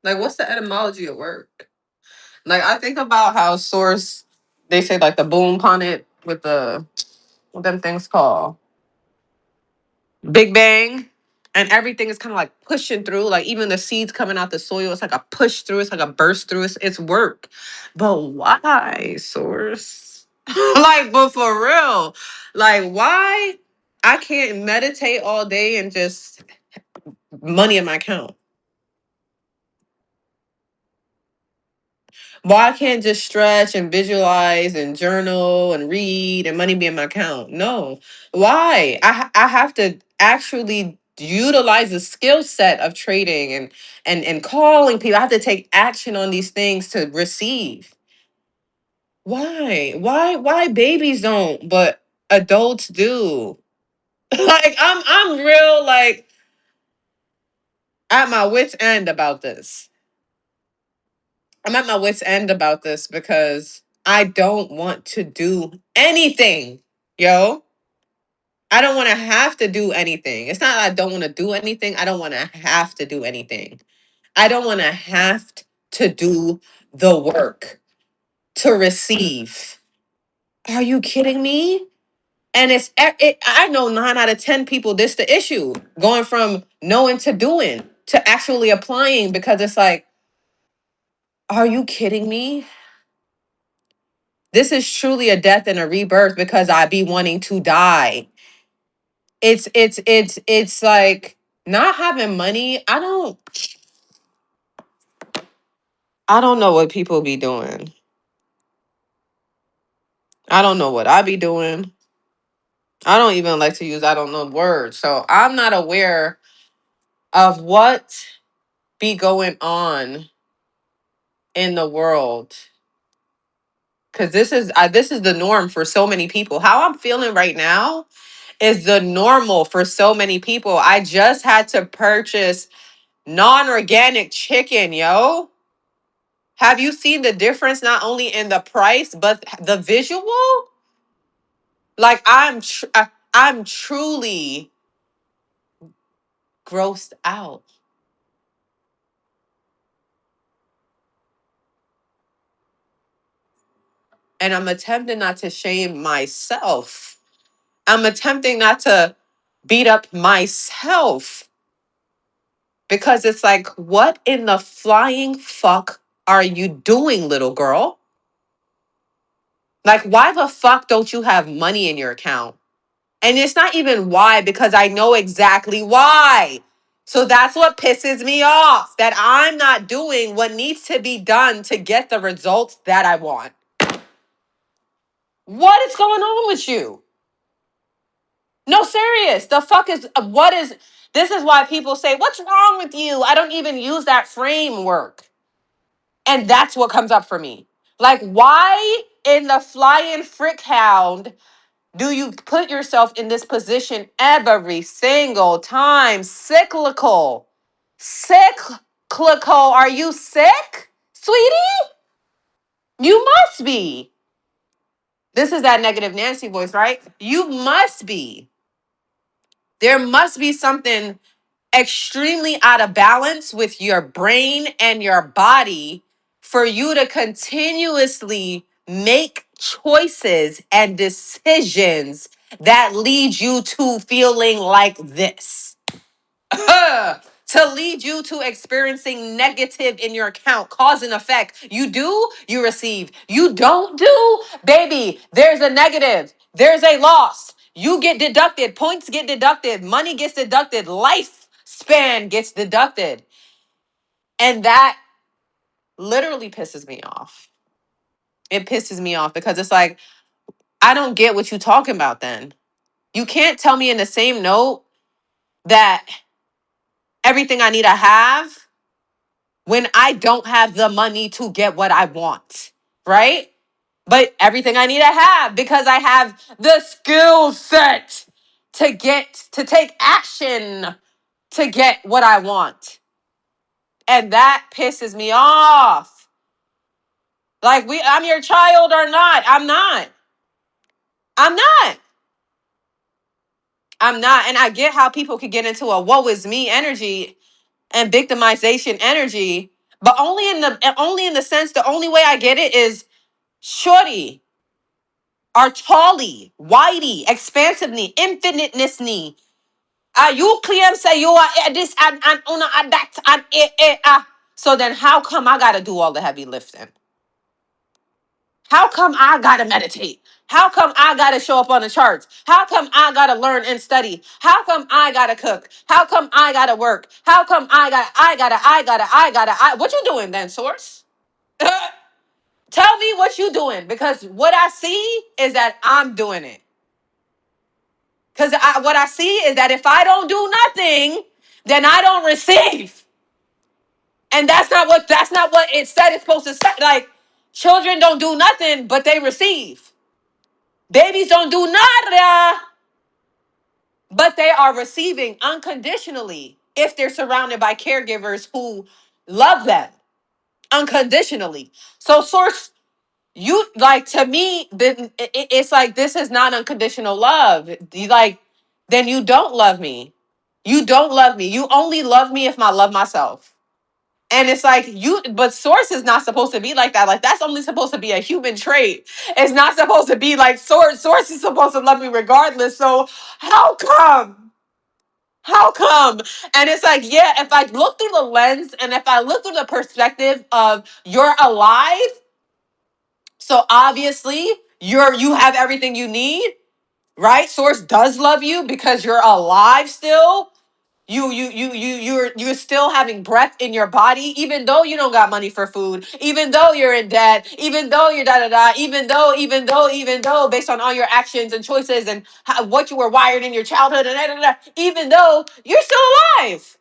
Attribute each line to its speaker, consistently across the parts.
Speaker 1: Like, what's the etymology of work? Like, I think about how source, they say like the boom on it with the, what them things called? Big Bang. And everything is kind of like pushing through. Like, even the seeds coming out the soil, it's like a push through. It's like a burst through. It's work. But why, source? Like, but for real. Like, why I can't meditate all day and just money in my account? Why I can't just stretch and visualize and journal and read and money be in my account? No. Why? I have to actually utilize the skill set of trading and calling people. I have to take action on these things to receive. Why? Why babies don't, but adults do? Like, I'm real like at my wits end about this. I'm at my wits end about this because I don't want to do anything, yo. I don't want to have to do anything. It's not that I don't want to do anything. I don't want to have to do anything. I don't want to have to do the work to receive. Are you kidding me? And I know 9 out of 10 people, this the issue. Going from knowing to doing to actually applying because it's like, are you kidding me? This is truly a death and a rebirth because I be wanting to die. It's like not having money. I don't know what people be doing. I don't know what I be doing. I don't even like to use I don't know words. So I'm not aware of what be going on in the world. Cause this is the norm for so many people. How I'm feeling right now is the normal for so many people. I just had to purchase non-organic chicken, yo. Have you seen the difference not only in the price but the visual? Like I'm truly grossed out. And I'm attempting not to shame myself. I'm attempting not to beat up myself because it's like, what in the flying fuck are you doing, little girl? Like, why the fuck don't you have money in your account? And it's not even why, because I know exactly why. So that's what pisses me off, that I'm not doing what needs to be done to get the results that I want. What is going on with you? No, serious. The fuck is, what is, this is why people say, what's wrong with you? I don't even use that framework. And that's what comes up for me. Like, why in the flying frick hound do you put yourself in this position every single time? Cyclical. Cyclical. Are you sick, sweetie? You must be. This is that negative Nancy voice, right? You must be. There must be something extremely out of balance with your brain and your body for you to continuously make choices and decisions that lead you to feeling like this. To lead you to experiencing negative in your account, cause and effect. You do, you receive. You don't do, baby, there's a negative. There's a loss. You get deducted. Points get deducted. Money gets deducted. Lifespan gets deducted. And that literally pisses me off. It pisses me off because it's like, I don't get what you're talking about then. You can't tell me in the same note that everything I need to have when I don't have the money to get what I want, right? But everything I need to have because I have the skill set to take action to get what I want. And that pisses me off. Like, I'm your child or not. I'm not. I'm not. I'm not. And I get how people could get into a woe is me energy and victimization energy. But only in the sense, the only way I get it is shorty or tally, whitey, expansiveness, infiniteness. You claim say you are this and una and that and So then how come I gotta do all the heavy lifting? How come I gotta meditate? How come I gotta show up on the charts? How come I gotta learn and study? How come I gotta cook? How come I gotta work? How come I what you doing then, source? Tell me what you doing, because what I see is that I'm doing it. Because what I see is that if I don't do nothing, then I don't receive. And that's not what it said it's supposed to say. Like, children don't do nothing, but they receive. Babies don't do nada, but they are receiving unconditionally if they're surrounded by caregivers who love them unconditionally. So, source, you like, to me, then it's like, this is not unconditional love. You like, then you don't love me. You don't love me. You only love me if I love myself. And it's like, but source is not supposed to be like that. Like, that's only supposed to be a human trait. It's not supposed to be like source. Source is supposed to love me regardless. So how come? How come? And it's like, yeah, if I look through the lens and if I look through the perspective of you're alive, so obviously you have everything you need, right? Source does love you because you're alive still. You're still having breath in your body, even though you don't got money for food, even though you're in debt, even though you're da da da, even though, based on all your actions and choices and what you were wired in your childhood and da, da, da, even though you're still alive.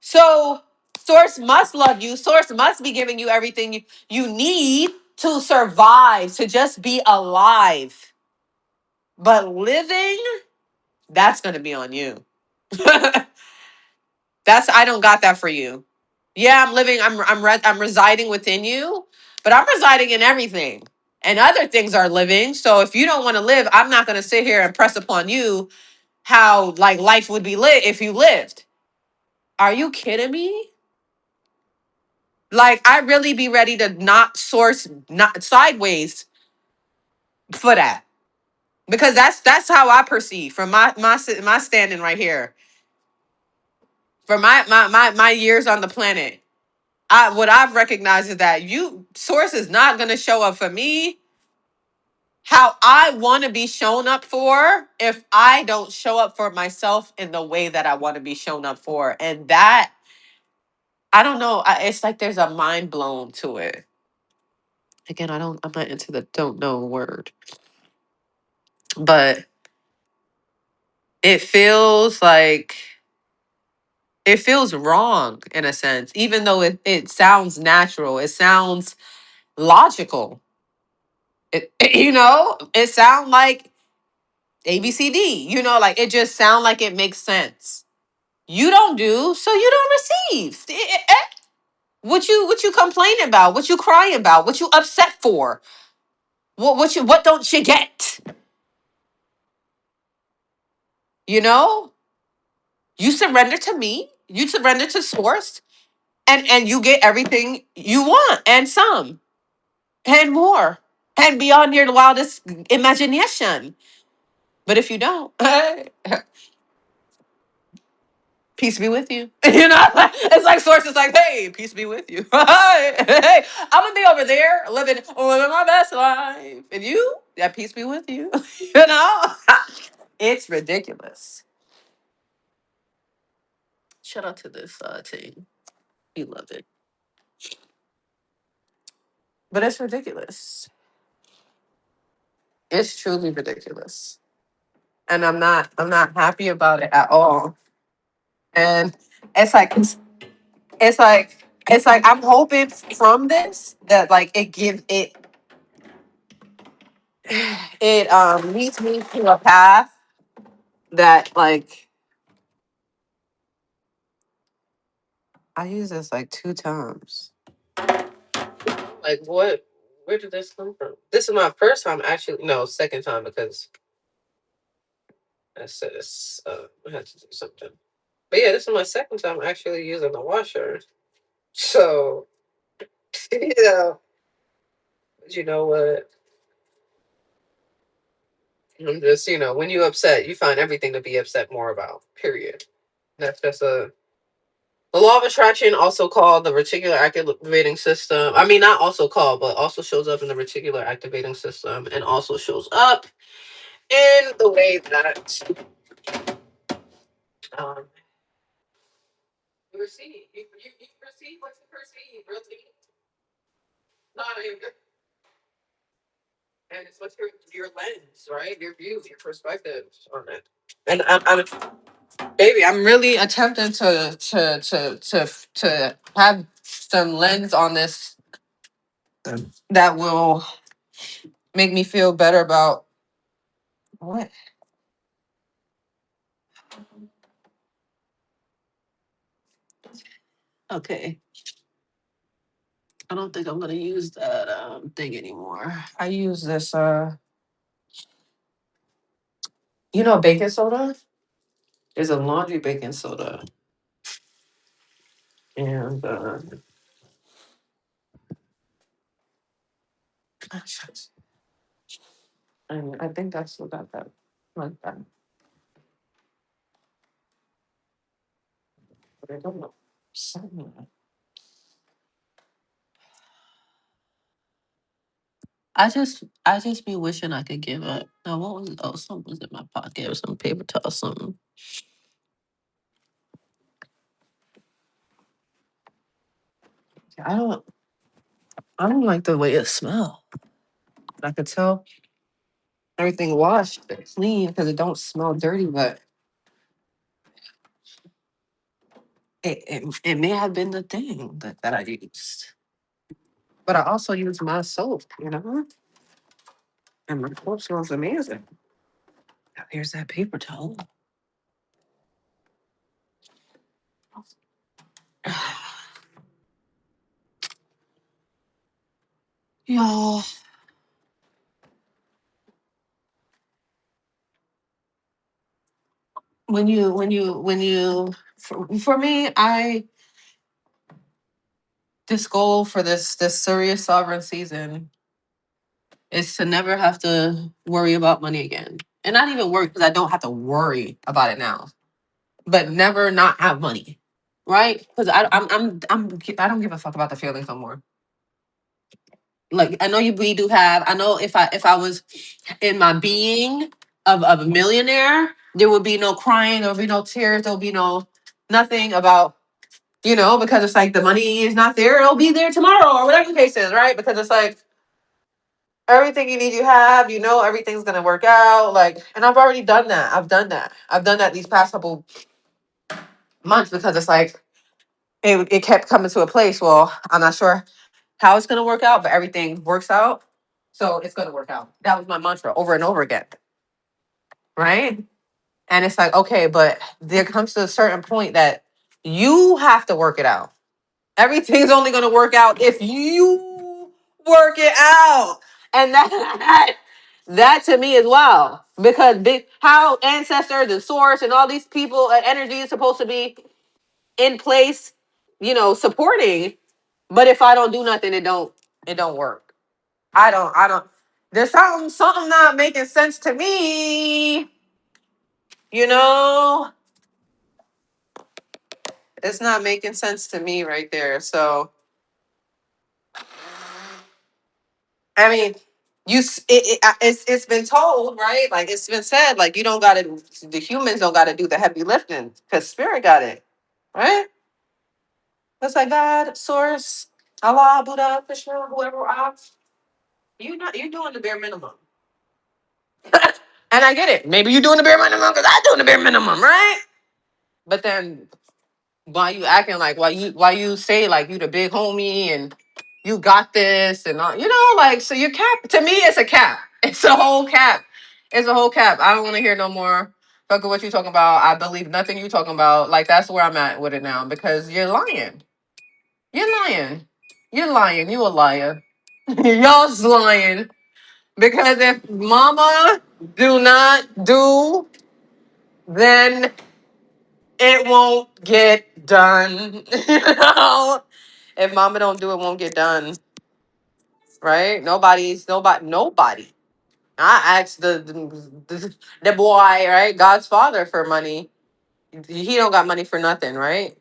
Speaker 1: So source must love you. Source must be giving you everything you need to survive, to just be alive. But living, that's gonna be on you. I don't got that for you. Yeah, I'm living. I'm residing within you, but I'm residing in everything, and other things are living. So if you don't want to live, I'm not going to sit here and press upon you how like life would be lit if you lived. Are you kidding me? Like, I really be ready to not source not sideways for that, because that's how I perceive from my standing right here, for my years on the planet. What I've recognized is that source is not going to show up for me how I want to be shown up for if I don't show up for myself in the way that I want to be shown up for. And that, I don't know, it's like there's a mind blown to it. Again, I'm not into the don't know word, but it feels like, it feels wrong in a sense, even though it sounds natural, it sounds logical. It sounds like ABCD, like it just sounds like it makes sense. You don't do, so you don't receive. What you complain about? What you crying about? What you upset for? What don't you get? You know? You surrender to me, you surrender to source, and you get everything you want and some and more and beyond your wildest imagination. But if you don't, peace be with you. It's like source is like, hey, peace be with you. Hey, I'm gonna be over there living my best life. And you, yeah, peace be with you. you know? It's ridiculous. Shout out to this team. We love it. But it's ridiculous. It's truly ridiculous. And I'm not happy about it at all. And it's like it's like I'm hoping from this that like it leads me to a path that like I use this like 2 times. Like, what? Where did this come from? This is my first time, actually. No, second time, because I said I had to do something. But yeah, this is my second time actually using the washer. So, you know, but you know what? I'm just, when you upset, you find everything to be upset more about. Period. That's just the law of attraction, also called the reticular activating system. I mean, not also called, but also shows up in the reticular activating system, and also shows up in the way that um, you receive. You perceive what you perceive, really. Like, and it's what your lens, right? Your view, your perspective on it. And baby, I'm really attempting to have some lens on this that will make me feel better about what. Okay, I don't think I'm gonna use that thing anymore. I use this baking soda. There's a laundry baking soda, and and I think that's what got that like that. But I don't know. Something like- I just be wishing I could give up. No, what was it? Oh, something was in my pocket or some paper towel, something. I don't I don't like the way it smells. I could tell everything washed and clean because it don't smell dirty, but it may have been the thing that I used. But I also use my soap, and my soap smells amazing. Now, here's that paper towel. Y'all, for me, this goal for this serious sovereign season is to never have to worry about money again, and not even worry because I don't have to worry about it now, but never not have money, right? Because I don't give a fuck about the feelings no more. Like I know we do have. I know if I was in my being of a millionaire, there would be no crying, there would be no tears, there would be no nothing about because it's like the money is not there, it'll be there tomorrow or whatever the case is, right? Because it's like everything you need you have, everything's gonna work out. Like, and I've already done that. I've done that these past couple months because it's like it kept coming to a place. Well, I'm not sure how it's gonna work out, but everything works out. So it's gonna work out. That was my mantra over and over again. Right. And it's like, okay, but there comes to a certain point that you have to work it out. Everything's only gonna work out if you work it out. And that to me as well. Because how ancestors and source and all these people energy is supposed to be in place, supporting. But if I don't do nothing, it don't work. I don't there's something not making sense to me. You know, it's not making sense to me right there. So, I mean, it's been told, right? Like it's been said, like you don't got to. The humans don't got to do the heavy lifting because spirit got it, right? That's like God, Source, Allah, Buddha, Krishna, whoever. You're doing the bare minimum, and I get it. Maybe you're doing the bare minimum because I'm doing the bare minimum, right? But then why you acting like why you say like you the big homie and you got this and all like so your cap to me it's a cap. It's a whole cap. It's a whole cap. I don't want to hear no more fuck what you talking about. I believe nothing you talking about. Like that's where I'm at with it now because you're lying. You're lying. You're lying. You a liar. Y'all's lying. Because if mama do not do, then it won't get done. If mama don't do it, won't get done. Right? Nobody. I asked the boy, right? God's father for money. He don't got money for nothing, right?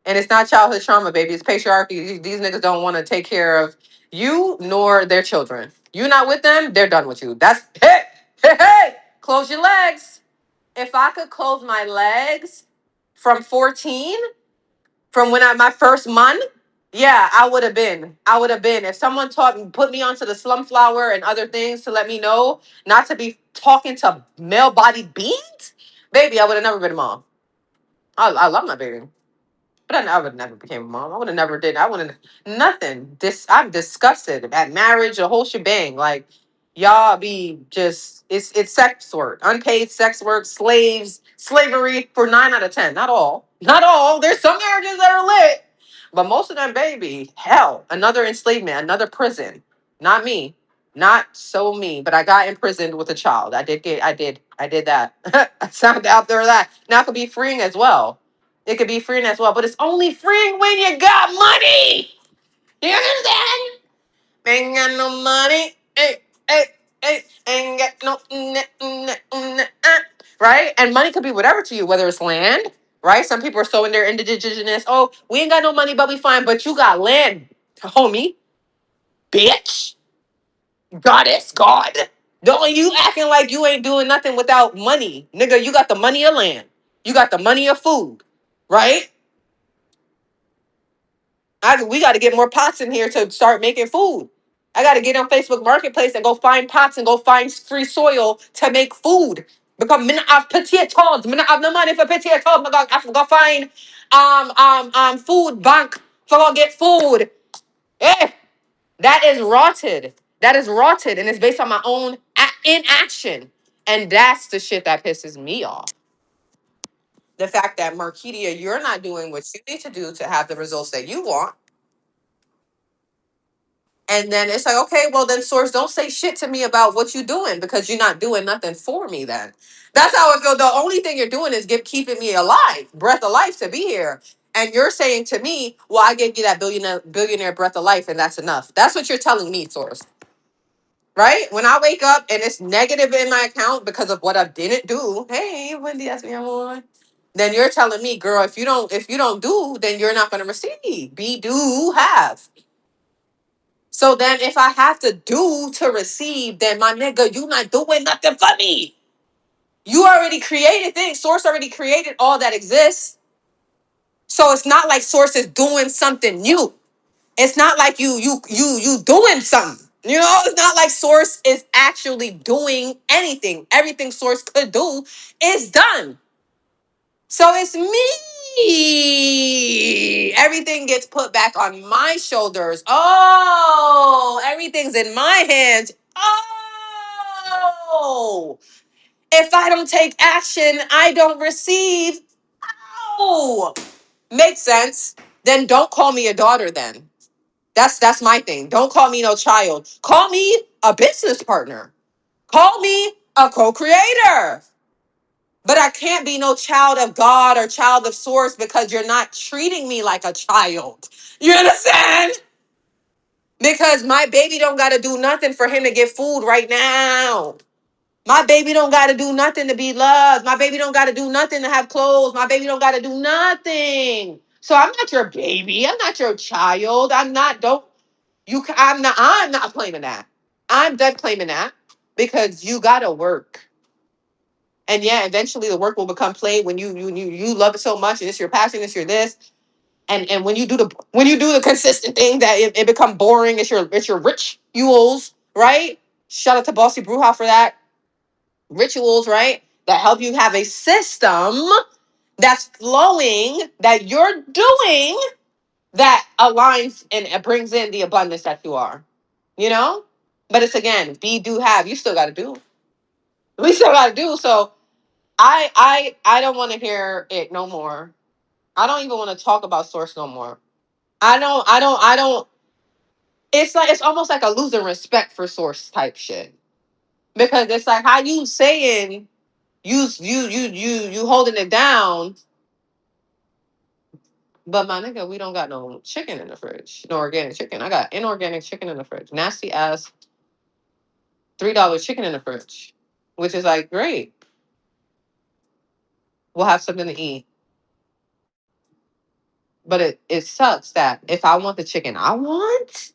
Speaker 1: And it's not childhood trauma, baby. It's patriarchy. These niggas don't want to take care of you nor their children. You not with them, they're done with you. That's hey, hey, hey. Close your legs. If I could close my legs from 14, from when I my first month, yeah, I would have been. I would have been. If someone put me onto the slum flower and other things to let me know not to be talking to male bodied beings, baby, I would have never been a mom. I love my baby. But I would never became a mom. I would have never did. I wouldn't nothing. I'm disgusted at marriage, the whole shebang. Like y'all be just it's sex work, unpaid sex work, slavery for 9 out of 10. Not all. Not all. There's some marriages that are lit. But most of them, baby, hell, another enslavement, another prison. Not me. Not so me. But I got imprisoned with a child. I did that. I signed out there that. Now it could be freeing as well. It could be freeing as well, but it's only freeing when you got money. You understand? Ain't got no money. Hey, hey, hey. Ain't got no. Right? And money could be whatever to you, whether it's land, right? Some people are so in their indigenous. Oh, we ain't got no money, but we fine. But you got land, homie, bitch, goddess, god. Don't you acting like you ain't doing nothing without money, nigga? You got the money of land. You got the money of food, right? We got to get more pots in here to start making food. I got to get on Facebook Marketplace and go find pots and go find free soil to make food. Because minute of potatoes, minute of no money for potatoes. I have to go find food bank for go get food. Eh, that is rotted. That is rotted, and it's based on my own inaction. And that's the shit that pisses me off. The fact that Marketia, you're not doing what you need to do to have the results that you want. And then it's like, okay, well then source, don't say shit to me about what you're doing because you're not doing nothing for me then. That's how I feel. The only thing you're doing is keeping me alive, breath of life to be here. And you're saying to me, well, I gave you that billionaire breath of life and that's enough. That's what you're telling me, source. Right? When I wake up and it's negative in my account because of what I didn't do, hey, Wendy, that's me, I'm on. Then you're telling me, girl, if you don't do, then you're not gonna receive. Be do have. So then if I have to do to receive, then my nigga, you not doing nothing for me. You already created things. Source already created all that exists. So it's not like Source is doing something new. It's not like you doing something. You know, it's not like Source is actually doing anything. Everything Source could do is done. So it's me. Everything gets put back on my shoulders. Oh, everything's in my hands. Oh, if I don't take action, I don't receive. Oh, makes sense. Then don't call me a daughter then. That's my thing. Don't call me no child. Call me a business partner. Call me a co-creator. But I can't be no child of God or child of source because you're not treating me like a child. You understand? Because my baby don't got to do nothing for him to get food right now. My baby don't got to do nothing to be loved. My baby don't got to do nothing to have clothes. My baby don't got to do nothing. So I'm not your baby. I'm not your child. I'm not claiming that. I'm done claiming that because you got to work. And yeah, eventually the work will become play when you love it so much and it's your passion, it's your this. And when you do the consistent thing that it become boring, it's your rituals, right? Shout out to Bossy Bruja for that. Rituals, right? That help you have a system that's flowing, that you're doing, that aligns and it brings in the abundance that you are. You know? But it's again, be do have. You still gotta do. We still gotta do. So I don't want to hear it no more. I don't even want to talk about source no more. I don't it's like it's almost like a losing respect for source type shit. Because it's like how you saying you holding it down But my nigga, we don't got no chicken in the fridge. No organic chicken. I got inorganic chicken in the fridge. Nasty ass $3 chicken in the fridge. Which is like, great. We'll have something to eat. But it sucks that if I want the chicken I want,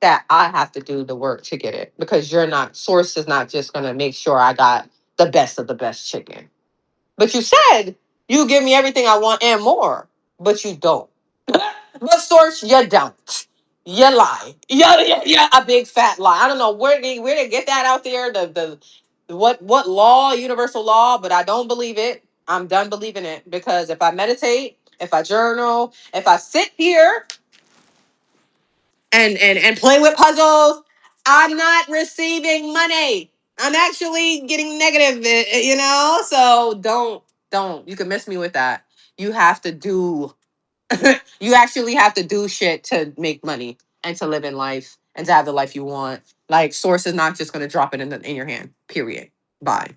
Speaker 1: that I have to do the work to get it. Because Source is not just gonna make sure I got the best of the best chicken. But you said you give me everything I want and more, but you don't. But Source, you don't. You lie. Yeah, a big fat lie. I don't know where they get that out there. What law, universal law, but I don't believe it. I'm done believing it because if I meditate, if I journal, if I sit here and play with puzzles, I'm not receiving money. I'm actually getting negative, So don't. You can miss me with that. You have to do. You actually have to do shit to make money and to live in life and to have the life you want. Like Source is not just gonna drop it in your hand. Period. Bye.